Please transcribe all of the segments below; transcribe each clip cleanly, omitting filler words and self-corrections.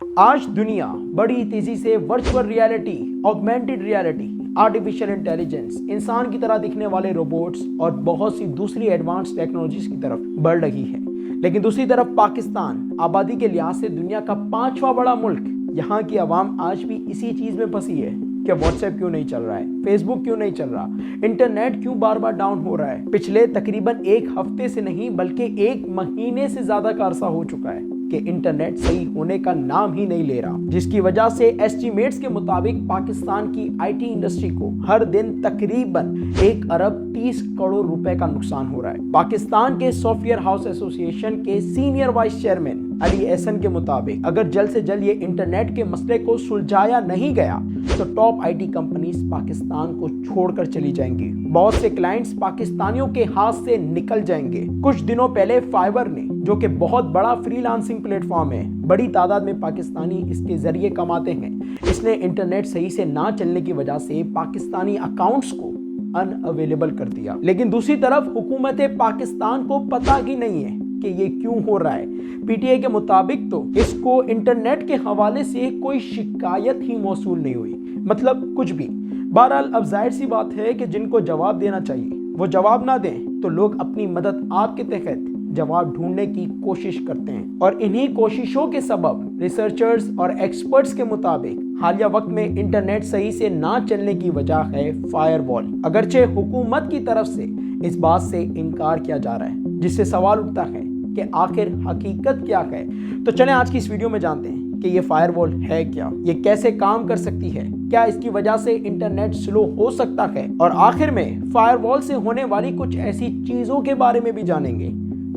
آج دنیا بڑی تیزی سے virtual reality, augmented reality, artificial intelligence, انسان کی طرح دکھنے والے روبوٹس اور بہت سی دوسری ایڈوانس ٹیکنالوجیز کی طرف بڑھ رہی ہے۔ لیکن دوسری طرف پاکستان آبادی کے لحاظ سے دنیا کا 5واں بڑا ملک، یہاں کی عوام آج بھی اسی چیز میں پھنسی ہے کہ واٹس ایپ کیوں نہیں چل رہا ہے، فیس بک کیوں نہیں چل رہا، انٹرنیٹ کیوں بار بار ڈاؤن ہو رہا ہے۔ پچھلے تقریباً 1 ہفتے سے نہیں بلکہ 1 مہینے سے زیادہ کا عرصہ ہو چکا ہے کہ انٹرنیٹ صحیح ہونے کا نام ہی نہیں لے رہا، جس کی وجہ سے ایسٹیمیٹس کے مطابق پاکستان کی آئی ٹی انڈسٹری کو ہر دن تقریباً 1 ارب 30 کروڑ روپے کا نقصان ہو رہا ہے۔ پاکستان کے سافٹ ویئر ہاؤس ایسوسی ایشن کے سینئر وائس چیئرمین علی احسن کے مطابق اگر جلد سے جلد یہ انٹرنیٹ کے مسئلے کو سلجھایا نہیں گیا تو top I T companies Pakistan کو چھوڑ کر چلی جائیں گی، بہت سے کلائنٹس پاکستانیوں کے ہاتھ سے نکل جائیں گے۔ کچھ دنوں پہلے فائبر نے، جو کہ بہت بڑا فری لانسنگ پلیٹ فارم ہے، بڑی تعداد میں پاکستانی اس کے ذریعے کماتے ہیں، اس نے انٹرنیٹ صحیح سے نہ چلنے کی وجہ سے پاکستانی اکاؤنٹس کو ان اویلیبل کر دیا۔ لیکن دوسری طرف حکومت پاکستان کو پتہ ہی نہیں ہے کہ یہ کیوں ہو رہا ہے۔ پی ٹی آئی کے مطابق تو اس کو انٹرنیٹ کے حوالے سے کوئی شکایت ہی موصول نہیں ہوئی، مطلب کچھ بھی۔ بہرحال اب ظاہر سی بات ہے کہ جن کو جواب دینا چاہیے وہ جواب نہ دیں تو لوگ اپنی مدد آپ کے تحت جواب ڈھونڈنے کی کوشش کرتے ہیں، اور انہی کوششوں کے سبب ریسرچرز اور ایکسپرٹس کے مطابق حالیہ وقت میں انٹرنیٹ صحیح سے نہ چلنے کی وجہ ہے فائر وال، اگرچہ حکومت کی طرف سے اس بات سے انکار کیا جا رہا ہے، جس سے سوال اٹھتا ہے کہ آخر حقیقت کیا ہے۔ تو چلیں آج کی اس ویڈیو میں جانتے ہیں کہ یہ فائر وال ہے کیا، یہ کیسے کام کر سکتی ہے، کیا اس کی وجہ سے انٹرنیٹ سلو ہو سکتا ہے، اور آخر میں فائر وال سے ہونے والی کچھ ایسی چیزوں کے بارے میں بھی جانیں گے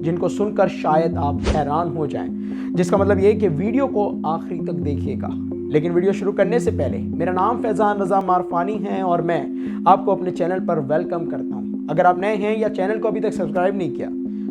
جن کو سن کر شاید آپ حیران ہو جائیں، جس کا مطلب یہ کہ ویڈیو کو آخری تک دیکھیے گا۔ لیکن ویڈیو شروع کرنے سے پہلے میرا نام فیضان رضا معرفانی ہے اور میں آپ کو اپنے چینل پر ویلکم کرتا ہوں۔ اگر آپ نئے ہیں یا چینل کو ابھی تک سبسکرائب نہیں کیا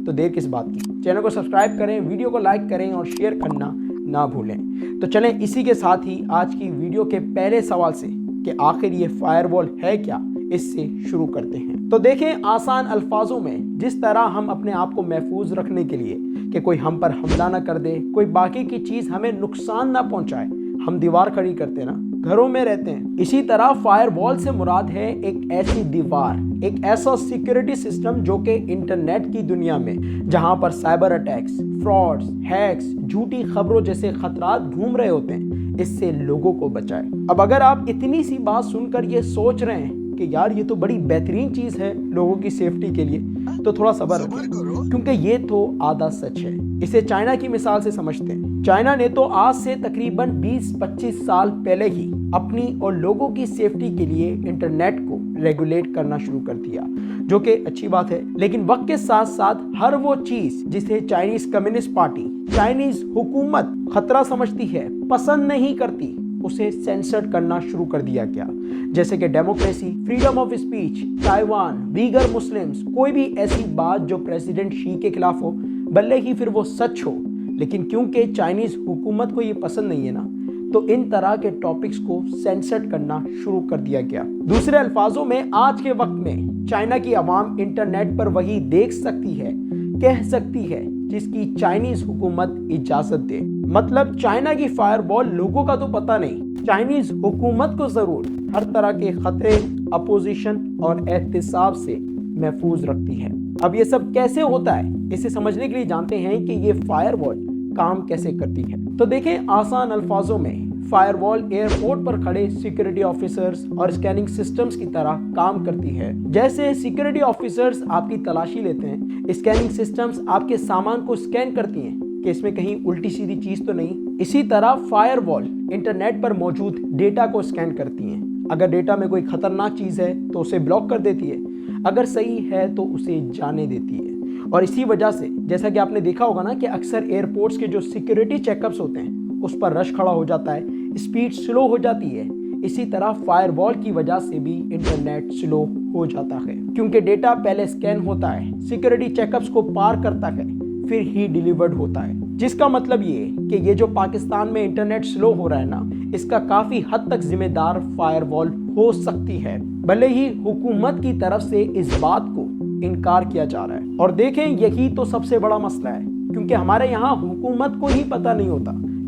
تو دیر کس بات کی، چینل کو سبسکرائب کریں، ویڈیو کو لائک کریں اور شیئر کرنا نہ بھولیں۔ تو چلیں اسی کے ساتھ ہی آج کی ویڈیو کے پہلے سوال سے کہ آخر یہ فائر وال ہے کیا، اس سے شروع کرتے ہیں۔ تو دیکھیں آسان الفاظوں میں، جس طرح ہم اپنے آپ کو محفوظ رکھنے کے لیے کہ کوئی ہم پر حملہ نہ کر دے، کوئی باقی کی چیز ہمیں نقصان نہ پہنچائے، ہم دیوار کھڑی کرتے نا، گھروں میں رہتے ہیں، اسی طرح فائر وال سے مراد ہے ایک ایسی دیوار، ایک ایسا سیکیورٹی سسٹم جو کہ انٹرنیٹ کی دنیا میں جہاں پر سائبر اٹیکس، فراڈز، ہیکس، جھوٹی خبروں جیسے خطرات گھوم رہے ہوتے ہیں، اس سے لوگوں کو بچائے۔ اب اگر آپ اتنی سی بات سن کر یہ سوچ رہے ہیں کہ یار یہ تو بڑی بہترین چیز ہے لوگوں کی سیفٹی کے لیے، تو تھوڑا صبر رکھیں، کیونکہ یہ تو آدھا سچ ہے۔ اسے چائنا کی مثال سے سمجھتے ہیں۔ چائنا نے تو آج سے تقریباً 20-25 سال پہلے ہی اپنی اور لوگوں کی سیفٹی کے لیے انٹرنیٹ کو ریگولیٹ کرنا شروع کر دیا، جو کہ اچھی بات ہے۔ لیکن وقت کے ساتھ ساتھ ہر وہ چیز جسے چائنیز کمیونسٹ پارٹی، چائنیز حکومت خطرہ سمجھتی ہے، پسند نہیں کرتی، اسے سینسر کرنا شروع کر دیا گیا، جیسے کہ democracy, freedom of speech, Taiwan, دیگر مسلمز، کوئی بھی ایسی بات جو پریزیڈنٹ شی کے خلاف ہو، بھلے ہی پھر وہ سچ ہو، لیکن کیونکہ چائنیز حکومت کو یہ پسند نہیں ہے نا، تو ان طرح کے ٹاپکس کو سینسر کرنا شروع کر دیا گیا۔ دوسرے الفاظوں میں آج کے وقت میں چائنا کی عوام انٹرنیٹ پر وہی دیکھ سکتی ہے، کہہ سکتی ہے جس کی چائنیز حکومت اجازت دے۔ مطلب چائنا کی فائر وال لوگوں کا تو پتہ نہیں، چائنیز حکومت کو ضرور ہر طرح کے خطرے، اپوزیشن اور احتساب سے محفوظ رکھتی ہے۔ اب یہ سب کیسے ہوتا ہے، اسے سمجھنے کے لیے جانتے ہیں کہ یہ فائر وال کام کیسے کرتی ہے۔ تو دیکھیں آسان الفاظوں میں، فائر وال ایئرپورٹ پر کھڑے سیکیورٹی آفیسرز اور اسکیننگ سسٹمز کی طرح کام کرتی ہے۔ جیسے سیکیورٹی آفیسرز آپ کی تلاشی لیتے ہیں، اسکیننگ سسٹمز آپ کے سامان کو اسکین کرتی ہیں کہ اس میں کہیں الٹی سیدھی چیز تو نہیں۔ اسی طرح فائر وال انٹرنیٹ پر موجود ڈیٹا کو اسکین کرتی ہیں، اگر ڈیٹا میں کوئی خطرناک چیز ہے تو اسے بلاک کر دیتی ہے، اگر صحیح ہے تو اسے جانے دیتی ہے۔ اور اسی وجہ سے جیسا کہ آپ نے دیکھا ہوگا نا کہ اکثر ایئرپورٹس کے جو سیکیورٹی چیک اپس ہوتے ہیں اس پر رش کھڑا ہو جاتا ہے، اسپیڈ سلو ہو جاتی ہے۔ اسی طرح فائر وال کی وجہ سے بھی انٹرنیٹ سلو ہو جاتا ہے، کیونکہ ڈیٹا پہلے اسکین ہوتا ہے، سیکیورٹی چیک اپس کو پار کرتا ہے، پھر ہی ڈیلیورڈ ہوتا ہے، جس کا مطلب یہ ہے کہ یہ جو پاکستان میں انٹرنیٹ سلو ہو رہا ہے نا، اس کا کافی حد تک ذمہ دار فائر وال ہو سکتی ہے، بھلے ہی حکومت کی طرف سے اس بات کو انکار کیا جا رہا ہے۔ اور دیکھیں یہی تو سب سے بڑا مسئلہ ہے، کیونکہ ہمارے یہاں حکومت کو ہی پتہ نہیں ہوتا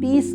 30